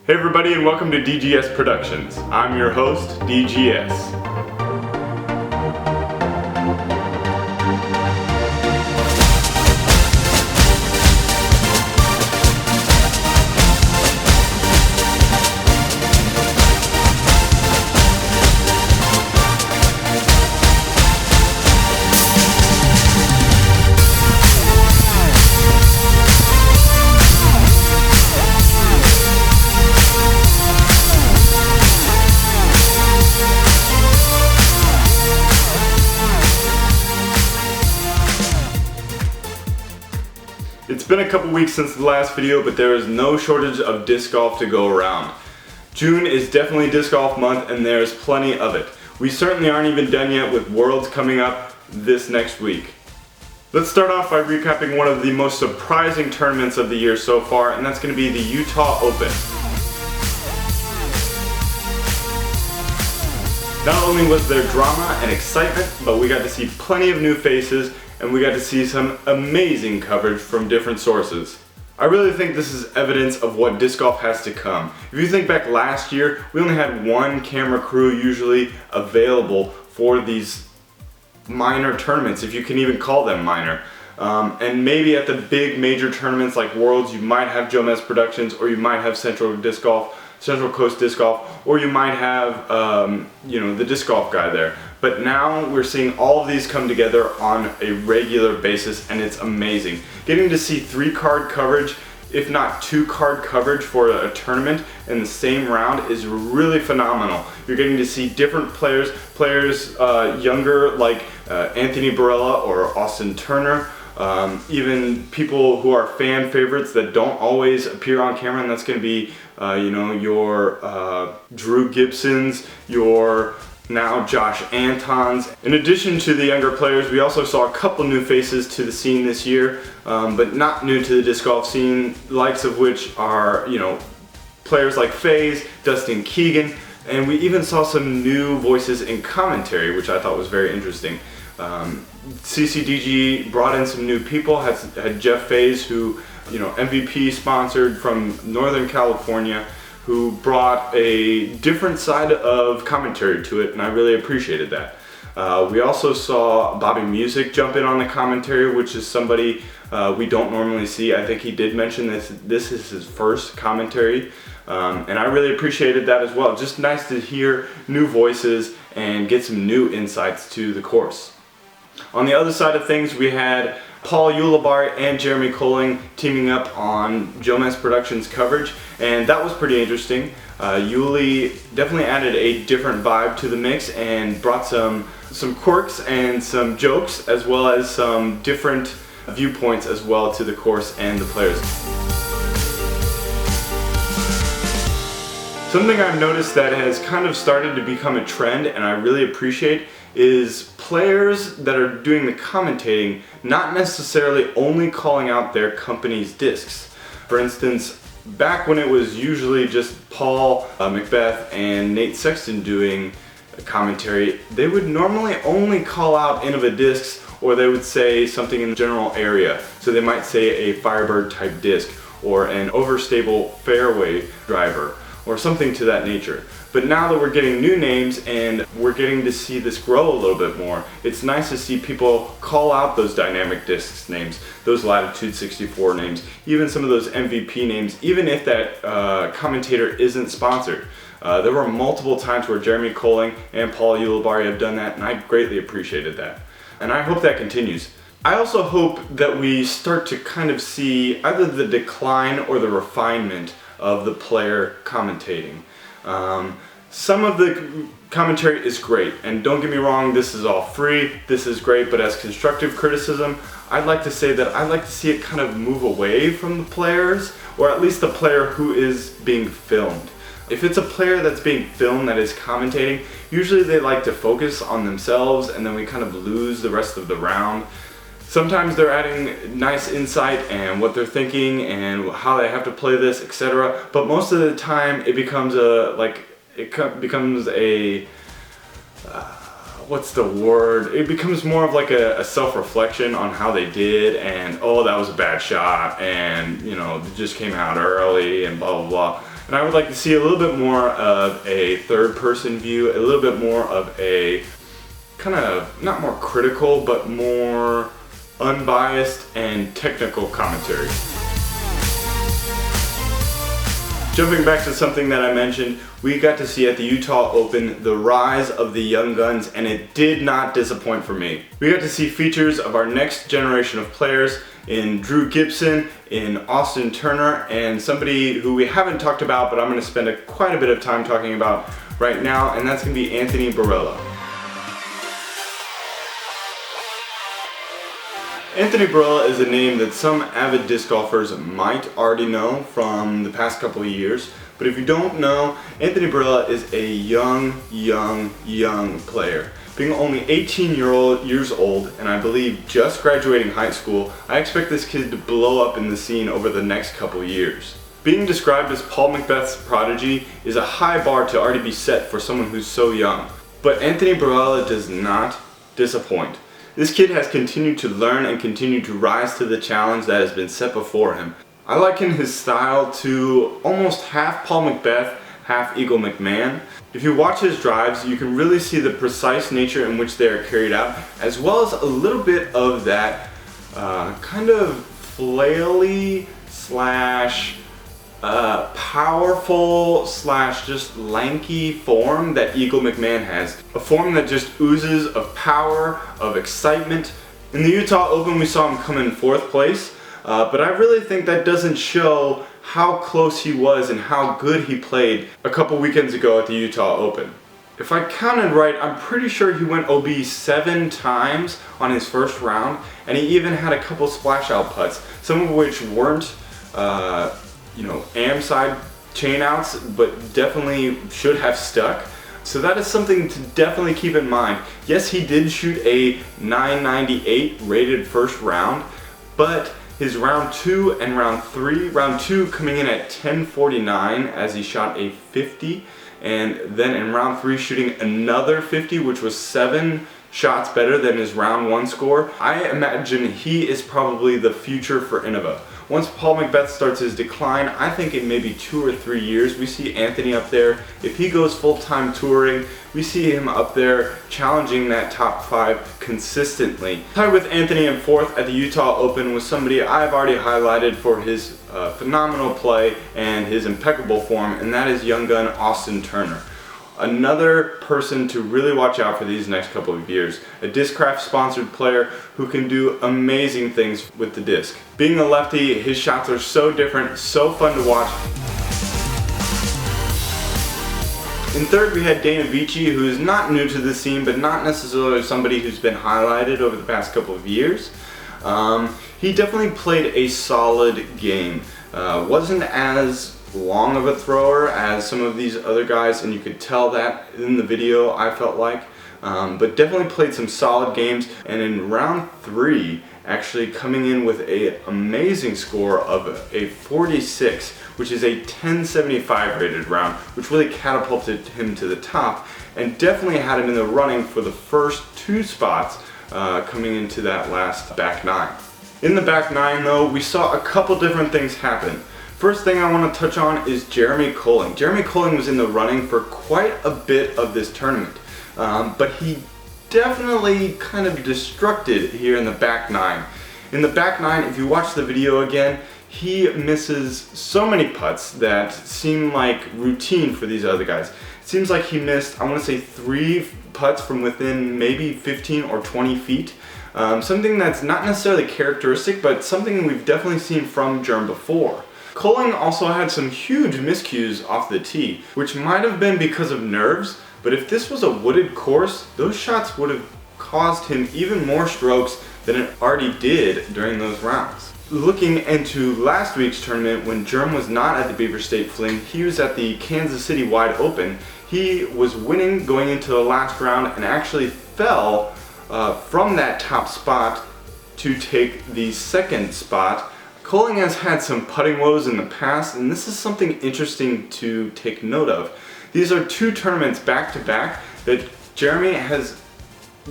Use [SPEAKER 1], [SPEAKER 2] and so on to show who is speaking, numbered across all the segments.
[SPEAKER 1] Hey everybody, and welcome to DGS Productions. I'm your host, D.G.S. It's been a couple weeks since the last video, but there is no shortage of disc golf to go around. June is definitely disc golf month and there's plenty of it. We certainly aren't even done yet with Worlds coming up this next week. Let's start off by recapping one of the most surprising tournaments of the year so far, and that's going to be the Utah Open. Not only was there drama and excitement, but we got to see plenty of new faces and we got to see some amazing coverage from different sources. I really think this is evidence of what disc golf has to come. If you think back last year, we only had one camera crew usually available for these minor tournaments, if you can even call them minor. And maybe at the big major tournaments like Worlds, you might have DGS Productions, or you might have Central Coast Disc Golf, or you might have the disc golf guy there. But now we're seeing all of these come together on a regular basis, and it's amazing. Getting to see 3-card coverage, if not 2-card coverage for a tournament in the same round is really phenomenal. You're getting to see different players younger like Anthony Burrell or Austin Turner, even people who are fan favorites that don't always appear on camera, and that's going to be your Drew Gibsons, your now Josh Antons. In addition to the younger players, we also saw a couple new faces to the scene this year, but not new to the disc golf scene, likes of which are players like FaZe, Dustin Keegan, and we even saw some new voices in commentary, which I thought was very interesting. CCDG brought in some new people, had Jeff FaZe, who MVP sponsored from Northern California, who brought a different side of commentary to it, and I really appreciated that. We also saw Bobby Music jump in on the commentary, which is somebody we don't normally see. I think he did mention this is his first commentary, and I really appreciated that as well. Just nice to hear new voices and get some new insights to the course. On the other side of things, we had Paul Ulibarri and Jeremy Colling teaming up on DGS Productions coverage, and that was pretty interesting. Uli definitely added a different vibe to the mix and brought some quirks and some jokes, as well as some different viewpoints as well to the course and the players. Something I've noticed that has kind of started to become a trend, and I really appreciate, is players that are doing the commentating not necessarily only calling out their company's discs. For instance, back when it was usually just Paul Macbeth and Nate Sexton doing commentary, they would normally only call out Innova discs, or they would say something in the general area. So they might say a Firebird type disc, or an overstable fairway driver, or something to that nature. But now that we're getting new names and we're getting to see this grow a little bit more, it's nice to see people call out those dynamic discs names, those Latitude 64 names, even some of those MVP names, even if that commentator isn't sponsored. There were multiple times where Jeremy Colling and Paul Ulibarri have done that, and I greatly appreciated that. And I hope that continues. I also hope that we start to kind of see either the decline or the refinement of the player commentating. Some of the commentary is great, and don't get me wrong, this is all free, this is great, but as constructive criticism, I'd like to say that I'd like to see it kind of move away from the players, or at least the player who is being filmed. If it's a player that's being filmed that is commentating, usually they like to focus on themselves, and then we kind of lose the rest of the round. Sometimes they're adding nice insight and what they're thinking and how they have to play this, etc. But most of the time it becomes what's the word? It becomes more of like a self-reflection on how they did, and oh, that was a bad shot, and you know, it just came out early, and blah blah blah. And I would like to see a little bit more of a third-person view, a little bit more of a kind of, not more critical, but more unbiased and technical commentary. Jumping back to something that I mentioned, we got to see at the Utah Open the rise of the young guns, and it did not disappoint for me. We got to see features of our next generation of players in Drew Gibson, in Austin Turner, and somebody who we haven't talked about, but I'm going to spend quite a bit of time talking about right now, and that's going to be Anthony Burrell. Anthony Burrell is a name that some avid disc golfers might already know from the past couple of years, but if you don't know, Anthony Burrell is a young player. Being only 18 years old, and I believe just graduating high school, I expect this kid to blow up in the scene over the next couple of years. Being described as Paul Macbeth's prodigy is a high bar to already be set for someone who's so young. But Anthony Burrell does not disappoint. This kid has continued to learn and continue to rise to the challenge that has been set before him. I liken his style to almost half Paul Macbeth, half Eagle McMahon. If you watch his drives, you can really see the precise nature in which they are carried out, as well as a little bit of that kind of flaily slash powerful slash just lanky form that Eagle McMahon has. A form that just oozes of power, of excitement. In the Utah Open we saw him come in 4th place, but I really think that doesn't show how close he was and how good he played a couple weekends ago at the Utah Open. If I counted right, I'm pretty sure he went OB 7 times on his first round, and he even had a couple splash out putts, some of which weren't am side chain outs, but definitely should have stuck. So that is something to definitely keep in mind. Yes, he did shoot a 998 rated first round, but his round 2 and round 3, round 2 coming in at 1049 as he shot a 50, and then in round 3 shooting another 50, which was 7 shots better than his round 1 score. I imagine he is probably the future for Innova. Once Paul Macbeth starts his decline, I think in maybe 2 or 3 years, we see Anthony up there. If he goes full-time touring, we see him up there challenging that top 5 consistently. Tied with Anthony in 4th at the Utah Open was somebody I've already highlighted for his phenomenal play and his impeccable form, and that is young gun Austin Turner. Another person to really watch out for these next couple of years. A Discraft sponsored player who can do amazing things with the disc. Being a lefty, his shots are so different, so fun to watch. In 3rd we had Dana Vici, who is not new to the scene, but not necessarily somebody who's been highlighted over the past couple of years. He definitely played a solid game. Wasn't as long of a thrower as some of these other guys, and you could tell that in the video, I felt like, but definitely played some solid games, and in round 3 actually coming in with an amazing score of a 46, which is a 1075 rated round, which really catapulted him to the top and definitely had him in the running for the first 2 spots coming into that last back 9. In the back 9 though, we saw a couple different things happen. First thing I want to touch on is Jeremy Colling. Jeremy Colling was in the running for quite a bit of this tournament, but he definitely kind of destructed here in the back 9. In the back 9, if you watch the video again, he misses so many putts that seem like routine for these other guys. It seems like he missed, I want to say 3 putts from within maybe 15 or 20 feet. Something that's not necessarily characteristic, but something we've definitely seen from Jerm before. Colling also had some huge miscues off the tee, which might have been because of nerves, but if this was a wooded course, those shots would have caused him even more strokes than it already did during those rounds. Looking into last week's tournament, when Jerm was not at the Beaver State Fling, he was at the Kansas City Wide Open. He was winning going into the last round and actually fell from that top spot to take the 2nd spot. Colling has had some putting woes in the past, and this is something interesting to take note of. These are 2 tournaments back to back that Jeremy has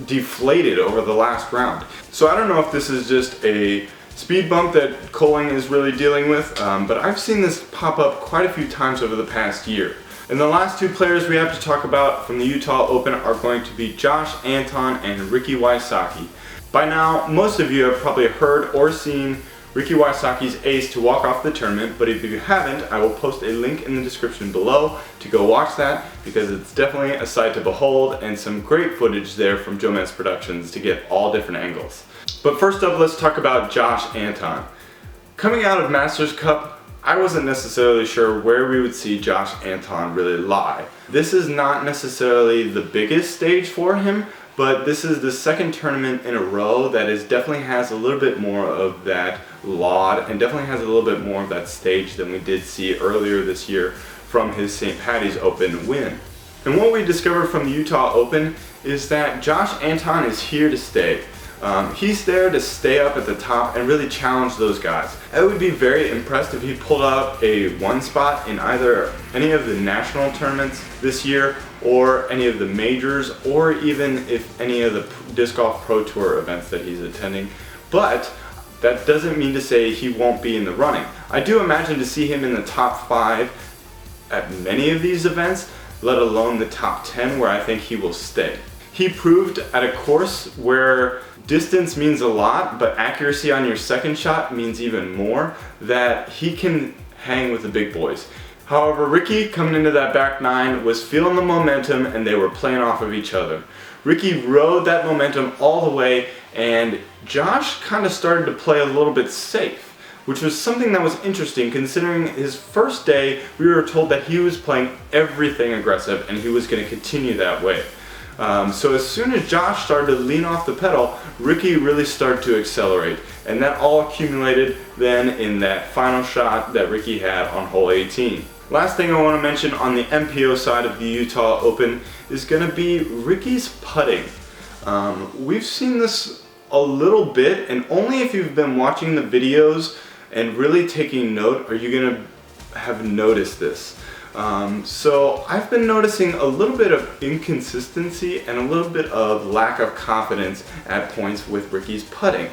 [SPEAKER 1] deflated over the last round. So I don't know if this is just a speed bump that Fling is really dealing with, but I've seen this pop up quite a few times over the past year. And the last two players we have to talk about from the Utah Open are going to be Josh Anton and Ricky Wysocki. By now, most of you have probably heard or seen Ricky Wysocki's ace to walk off the tournament, but if you haven't, I will post a link in the description below to go watch that, because it's definitely a sight to behold and some great footage there from DGS Productions to get all different angles. But first up, let's talk about Josh Anton. Coming out of Masters Cup, I wasn't necessarily sure where we would see Josh Anton really lie. This is not necessarily the biggest stage for him, but this is the second tournament in a row that definitely has a little bit more of that laud and definitely has a little bit more of that stage than we did see earlier this year from his St. Patty's Open win. And what we discovered from the Utah Open is that Josh Anton is here to stay. He's there to stay up at the top and really challenge those guys. I would be very impressed if he pulled out a 1 spot in either any of the national tournaments this year or any of the majors, or even if any of the Disc Golf Pro Tour events that he's attending. But that doesn't mean to say he won't be in the running. I do imagine to see him in the top 5 at many of these events, let alone the top 10 where I think he will stay. He proved at a course where distance means a lot, but accuracy on your second shot means even more, that he can hang with the big boys. However, Ricky, coming into that back 9, was feeling the momentum and they were playing off of each other. Ricky rode that momentum all the way, and Josh kind of started to play a little bit safe, which was something that was interesting considering his first day we were told that he was playing everything aggressive and he was going to continue that way. So as soon as Josh started to lean off the pedal, Ricky really started to accelerate, and that all accumulated then in that final shot that Ricky had on hole 18. Last thing I want to mention on the MPO side of the Utah Open is going to be Ricky's putting. We've seen this a little bit, and only if you've been watching the videos and really taking note are you going to have noticed this. So I've been noticing a little bit of inconsistency and a little bit of lack of confidence at points with Ricky's putting.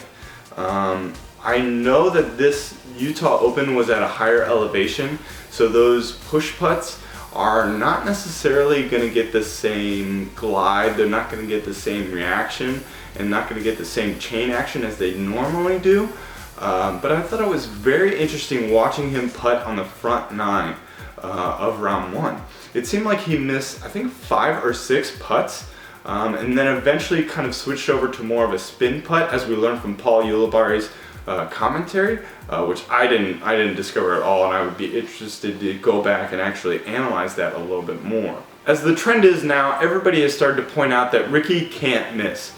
[SPEAKER 1] I know that this Utah Open was at a higher elevation, so those push putts are not necessarily going to get the same glide, they're not going to get the same reaction, and not going to get the same chain action as they normally do. But I thought it was very interesting watching him putt on the front 9 of round 1. It seemed like he missed, I think, 5 or 6 putts, and then eventually kind of switched over to more of a spin putt, as we learned from Paul Ulibarri's commentary, which I didn't discover at all, and I would be interested to go back and actually analyze that a little bit more. As the trend is now, everybody has started to point out that Ricky can't miss.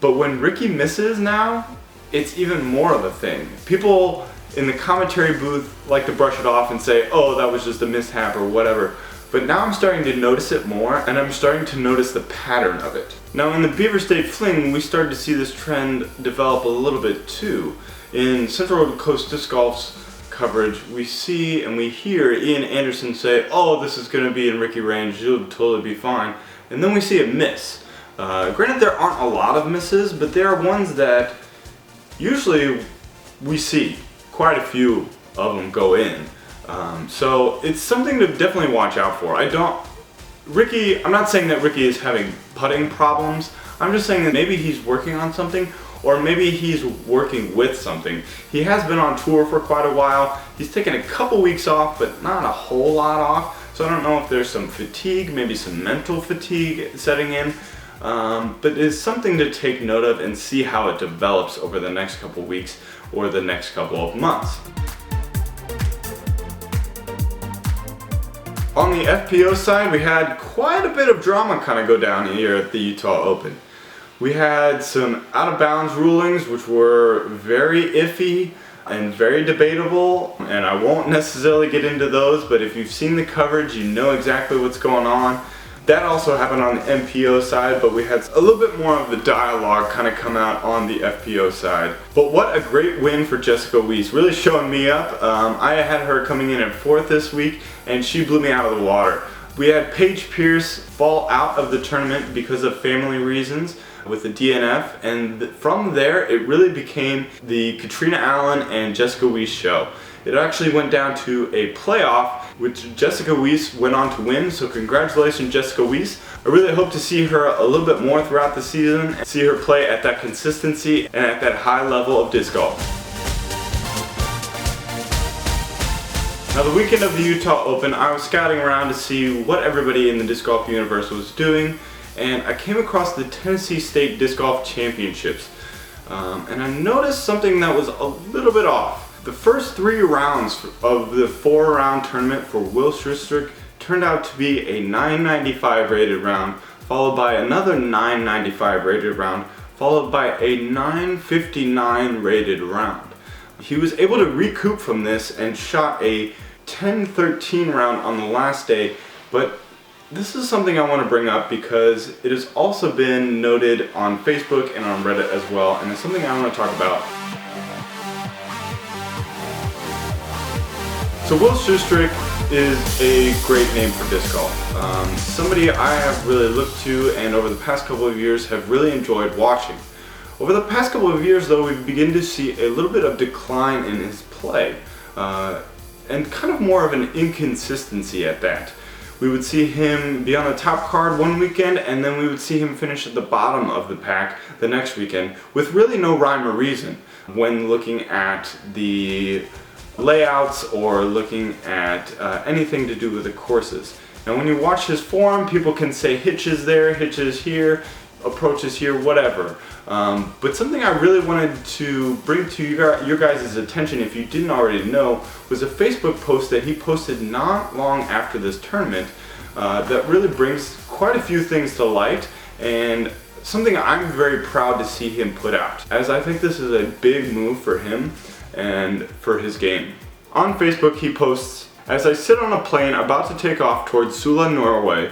[SPEAKER 1] But when Ricky misses now, it's even more of a thing. People in the commentary booth like to brush it off and say, oh, that was just a mishap or whatever. But now I'm starting to notice it more, and I'm starting to notice the pattern of it. Now in the Beaver State Fling, we started to see this trend develop a little bit too. In Central Coast Disc Golf's coverage, we see and we hear Ian Anderson say, oh, this is going to be in Ricky range, you'll totally be fine. And then we see it miss. Granted, there aren't a lot of misses, but there are ones that usually we see. Quite a few of them go in. So it's something to definitely watch out for. I'm not saying that Ricky is having putting problems. I'm just saying that maybe he's working on something, or maybe he's working with something. He has been on tour for quite a while. He's taken a couple weeks off, but not a whole lot off. So I don't know if there's some fatigue, maybe some mental fatigue setting in. But it's something to take note of and see how it develops over the next couple weeks or the next couple of months. On the FPO side, we had quite a bit of drama kind of go down here at the Utah Open. We had some out of bounds rulings which were very iffy and very debatable, and I won't necessarily get into those, but if you've seen the coverage, you know exactly what's going on. That also happened on the MPO side, but we had a little bit more of the dialogue kind of come out on the FPO side. But what a great win for Jessica Wiese, really showing me up. I had her coming in at 4th this week, and she blew me out of the water. We had Paige Pierce fall out of the tournament because of family reasons with the DNF, and from there it really became the Katrina Allen and Jessica Wiese show. It actually went down to a playoff, which Jessica Wiese went on to win, so congratulations Jessica Wiese. I really hope to see her a little bit more throughout the season, and see her play at that consistency and at that high level of disc golf. Now, the weekend of the Utah Open, I was scouting around to see what everybody in the disc golf universe was doing, and I came across the Tennessee State Disc Golf Championships. And I noticed something that was a little bit off. The first 3 rounds of the 4-round tournament for Will Schuester turned out to be a 995 rated round, followed by another 995 rated round, followed by a 959 rated round. He was able to recoup from this and shot a 10-13 round on the last day, but this is something I want to bring up because it has also been noted on Facebook and on Reddit as well, and it's something I want to talk about. So Will Schuester is a great name for disc golf. Somebody I have really looked to and over the past couple of years have really enjoyed watching. Over the past couple of years though, we begin to see a little bit of decline in his play. And kind of more of an inconsistency at that. We would see him be on the top card one weekend, and then we would see him finish at the bottom of the pack the next weekend with really no rhyme or reason when looking at the layouts or looking at anything to do with the courses. Now when you watch his form, people can say hitches there, hitches here, approaches here, whatever. But something I really wanted to bring to your guys' attention, if you didn't already know, was a Facebook post that he posted not long after this tournament that really brings quite a few things to light, and something I'm very proud to see him put out, as I think this is a big move for him and for his game. On Facebook he posts, "As I sit on a plane about to take off towards Sula, Norway,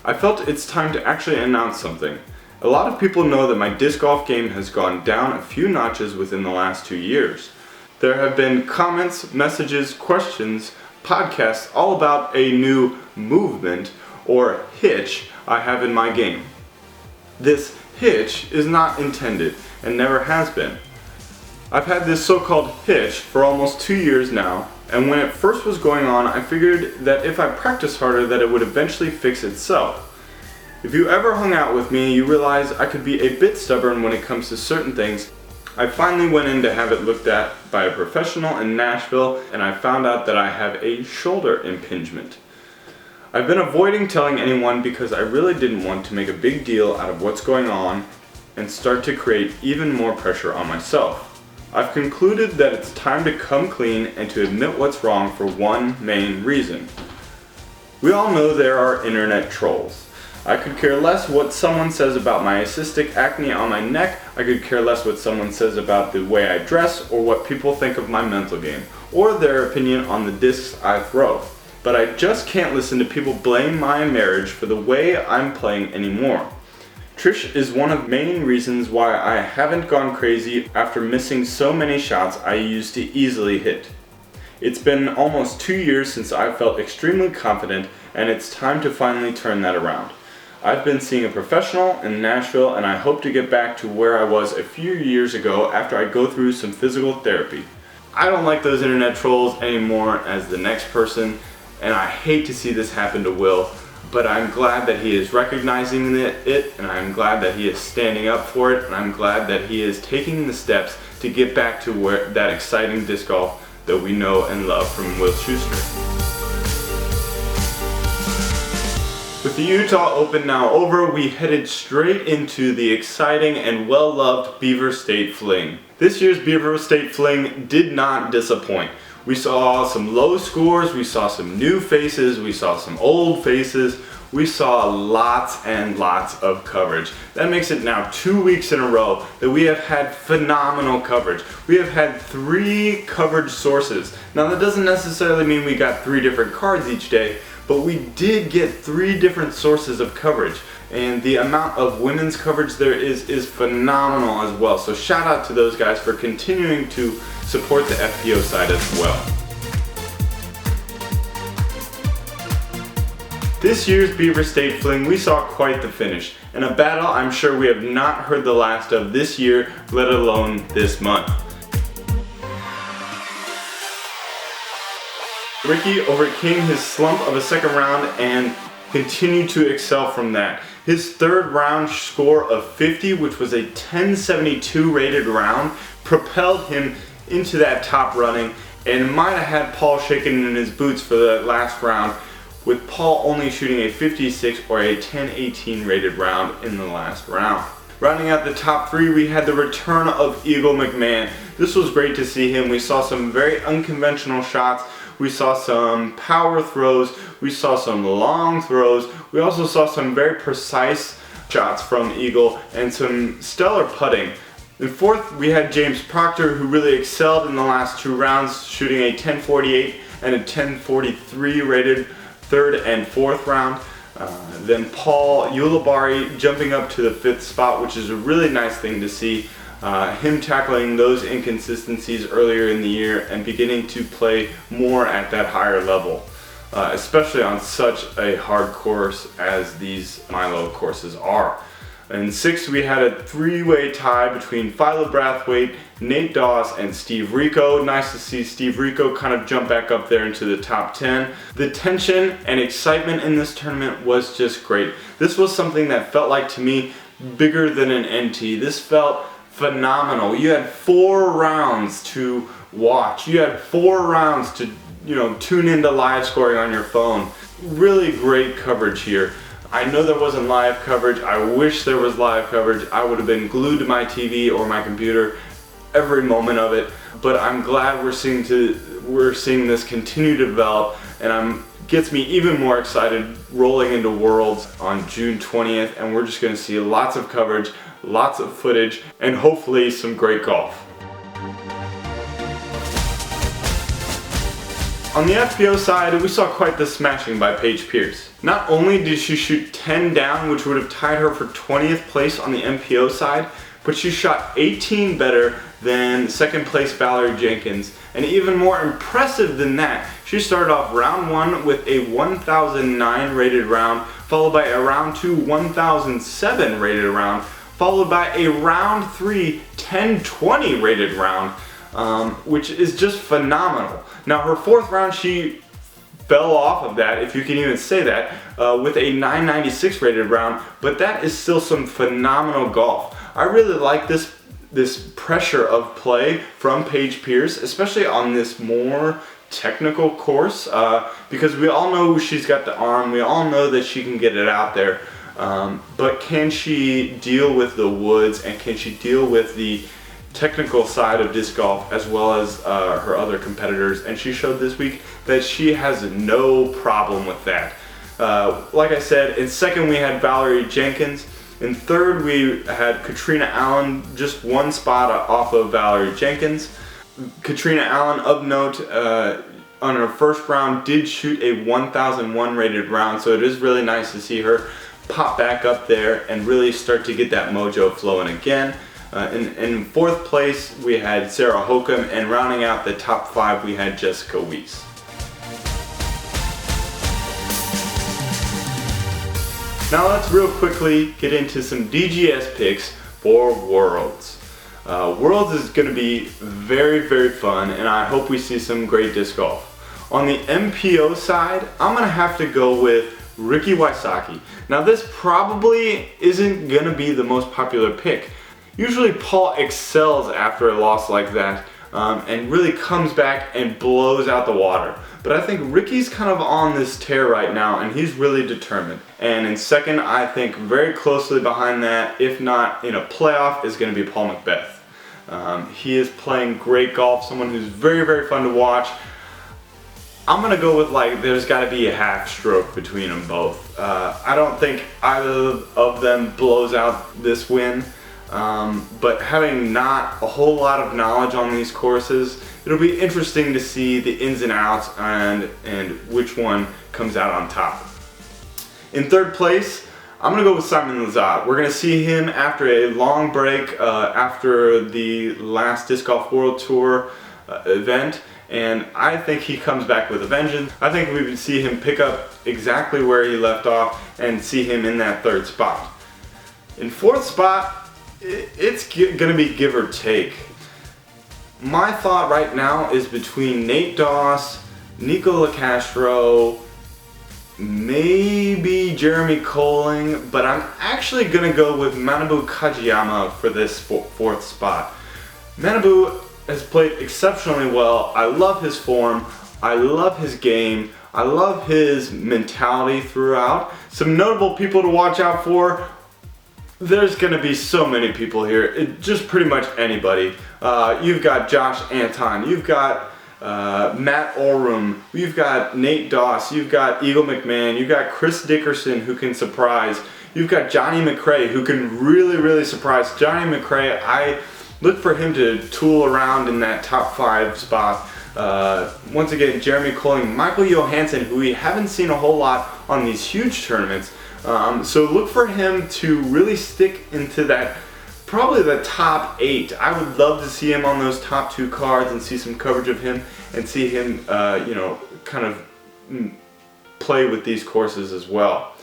[SPEAKER 1] I felt it's time to actually announce something. A lot of people know that my disc golf game has gone down a few notches within the last 2 years. There have been comments, messages, questions, podcasts all about a new movement or hitch I have in my game. This hitch is not intended and never has been. I've had this so-called hitch for almost 2 years now, and when it first was going on, I figured that if I practiced harder that it would eventually fix itself. If you ever hung out with me, you realize I could be a bit stubborn when it comes to certain things. I finally went in to have it looked at by a professional in Nashville, and I found out that I have a shoulder impingement. I've been avoiding telling anyone because I really didn't want to make a big deal out of what's going on and start to create even more pressure on myself. I've concluded that it's time to come clean and to admit what's wrong for one main reason. We all know there are internet trolls. I could care less what someone says about my cystic acne on my neck. I could care less what someone says about the way I dress or what people think of my mental game or their opinion on the discs I throw. But I just can't listen to people blame my marriage for the way I'm playing anymore. Trish is one of the main reasons why I haven't gone crazy after missing so many shots I used to easily hit. It's been almost 2 years since I felt extremely confident, and it's time to finally turn that around. I've been seeing a professional in Nashville, and I hope to get back to where I was a few years ago after I go through some physical therapy. I don't like those internet trolls anymore as the next person, and I hate to see this happen to Will, but I'm glad that he is recognizing it, and I'm glad that he is standing up for it, and I'm glad that he is taking the steps to get back to where that exciting disc golf that we know and love from Will Schuester. With the Utah Open now over, we headed straight into the exciting and well-loved Beaver State Fling. This year's Beaver State Fling did not disappoint. We saw some low scores, we saw some new faces, we saw some old faces, we saw lots and lots of coverage. That makes it now 2 weeks in a row that we have had phenomenal coverage. We have had 3 coverage sources. Now that doesn't necessarily mean we got 3 different cards each day, but we did get 3 different sources of coverage, and the amount of women's coverage there is phenomenal as well. So shout out to those guys for continuing to support the FPO side as well. This year's Beaver State Fling, we saw quite the finish, and a battle I'm sure we have not heard the last of this year, let alone this month. Ricky overcame his slump of a second round and continued to excel from that. His third round score of 50, which was a 1072 rated round, propelled him into that top running and might have had Paul shaking in his boots for the last round, with Paul only shooting a 56 or a 1018 rated round in the last round. Rounding out the top three, we had the return of Eagle McMahon. This was great to see him. We saw some very unconventional shots. We saw some power throws. We saw some long throws. We also saw some very precise shots from Eagle and some stellar putting. In fourth, we had James Proctor, who really excelled in the last two rounds, shooting a 1048 and a 1043 rated third and fourth round. Then Paul Ulibarri jumping up to the fifth spot, which is a really nice thing to see. Him tackling those inconsistencies earlier in the year and beginning to play more at that higher level, especially on such a hard course as these Milo courses are. In sixth, we had a three-way tie between Philo Brathwaite, Nate Dawes, and Steve Rico. Nice to see Steve Rico kind of jump back up there into the top 10. The tension and excitement in this tournament was just great. This was something that felt like, to me, bigger than an NT. This felt phenomenal. You had 4 rounds to watch. You had 4 rounds to, tune into live scoring on your phone. Really great coverage here. I know there wasn't live coverage. I wish there was live coverage. I would have been glued to my TV or my computer every moment of it. But I'm glad we're seeing this continue to develop, and gets me even more excited rolling into Worlds on June 20th, and we're just going to see lots of coverage, lots of footage, and hopefully some great golf. On the FPO side, we saw quite the smashing by Paige Pierce. Not only did she shoot 10 down, which would have tied her for 20th place on the MPO side, but she shot 18 better than second place Valerie Jenkins. And even more impressive than that, she started off round 1 with a 1009 rated round, followed by a round 2 1007 rated round, followed by a round 3 1020 rated round, which is just phenomenal. Now her fourth round, she fell off of that, if you can even say that, with a 996 rated round, but that is still some phenomenal golf. I really like this pressure of play from Paige Pierce, especially on this more technical course, because we all know she's got the arm, we all know that she can get it out there, but can she deal with the woods, and can she deal with the technical side of disc golf as well as her other competitors? And she showed this week that she has no problem with that. Like I said, in second we had Valerie Jenkins. In third we had Katrina Allen, just one spot off of Valerie Jenkins. Katrina Allen, of note, on her first round did shoot a 1001 rated round, so it is really nice to see her pop back up there and really start to get that mojo flowing again. In fourth place we had Sarah Holcomb, and rounding out the top 5 we had Jessica Wiese. Now let's real quickly get into some DGS picks for Worlds. Worlds is going to be very, very fun, and I hope we see some great disc golf. On the MPO side, I'm going to have to go with Ricky Wysocki. Now this probably isn't going to be the most popular pick. Usually Paul excels after a loss like that, and really comes back and blows out the water. But I think Ricky's kind of on this tear right now, and he's really determined. And in second, I think very closely behind that, if not in a playoff, is going to be Paul Macbeth. He is playing great golf, someone who's very, very fun to watch. I'm going to go with, there's got to be a half stroke between them both. I don't think either of them blows out this win. But having not a whole lot of knowledge on these courses, it'll be interesting to see the ins and outs and which one comes out on top. In third place, I'm going to go with Simon Lizotte. We're going to see him after a long break after the last Disc Golf World Tour event, and I think he comes back with a vengeance. I think we would see him pick up exactly where he left off and see him in that 3rd spot. In 4th spot, it's going to be give or take. My thought right now is between Nate Doss, Nico LaCastro, maybe Jeremy Colling, but I'm actually going to go with Manabu Kajiyama for this 4th spot. Manabu has played exceptionally well. I love his form. I love his game. I love his mentality throughout. Some notable people to watch out for. There's going to be so many people here. Just pretty much anybody. You've got Josh Anton. You've got Matt Orum. You've got Nate Doss. You've got Eagle McMahon. You've got Chris Dickerson, who can surprise. You've got Johnny McRae, who can really surprise. Johnny McRae, I look for him to tool around in that top 5 spot. Once again, Jeremy Colling, Michael Johansson, who we haven't seen a whole lot on these huge tournaments. So look for him to really stick into that, probably the top 8. I would love to see him on those top 2 cards and see some coverage of him and see him, kind of play with these courses as well.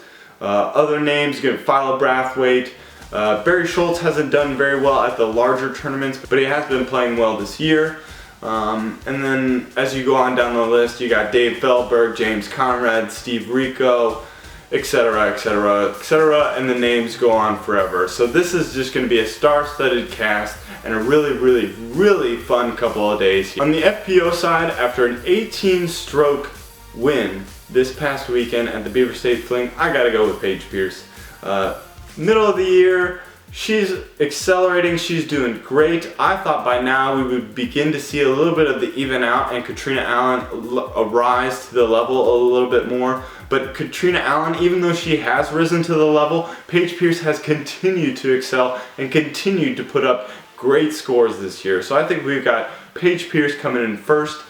[SPEAKER 1] Other names, you get Philo Brathwaite. Barry Schultz hasn't done very well at the larger tournaments, but he has been playing well this year. And then as you go on down the list, you got Dave Feldberg, James Conrad, Steve Rico, etc., etc., etc., and the names go on forever. So this is just going to be a star-studded cast and a really fun couple of days. On the FPO side, after an 18-stroke win this past weekend at the Beaver State Fling, I gotta go with Paige Pierce. Middle of the year, she's accelerating, she's doing great. I thought by now we would begin to see a little bit of the even out and Katrina Allen rise to the level a little bit more. But Katrina Allen, even though she has risen to the level, Paige Pierce has continued to excel and continued to put up great scores this year. So I think we've got Paige Pierce coming in first.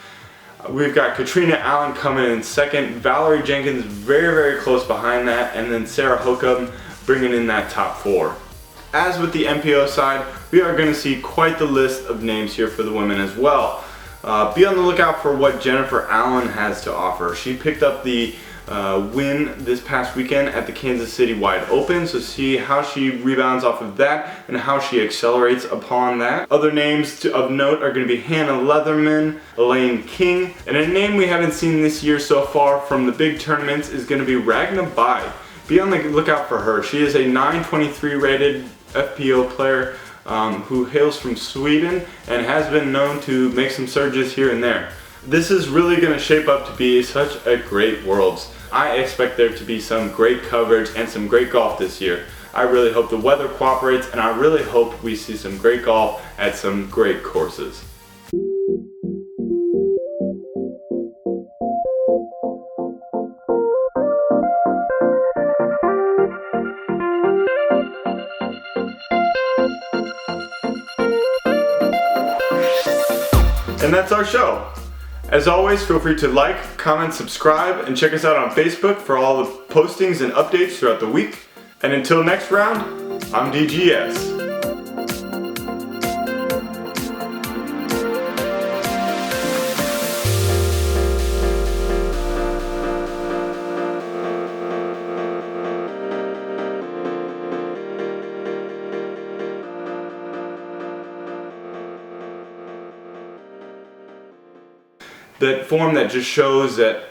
[SPEAKER 1] We've got Katrina Allen coming in second. Valerie Jenkins very close behind that. And then Sarah Hokum bringing in that top 4. As with the MPO side, we are going to see quite the list of names here for the women as well. Be on the lookout for what Jennifer Allen has to offer. She picked up the win this past weekend at the Kansas City Wide Open, so see how she rebounds off of that and how she accelerates upon that. Other names of note are going to be Hannah Leatherman, Elaine King, and a name we haven't seen this year so far from the big tournaments is going to be Ragna Bai. Be on the lookout for her. She is a 923 rated FPO player who hails from Sweden and has been known to make some surges here and there. This is really going to shape up to be such a great Worlds. I expect there to be some great coverage and some great golf this year. I really hope the weather cooperates, and I really hope we see some great golf at some great courses. And that's our show. As always, feel free to like, comment, subscribe, and check us out on Facebook for all the postings and updates throughout the week. And until next round, I'm D.G.S. That form that just shows that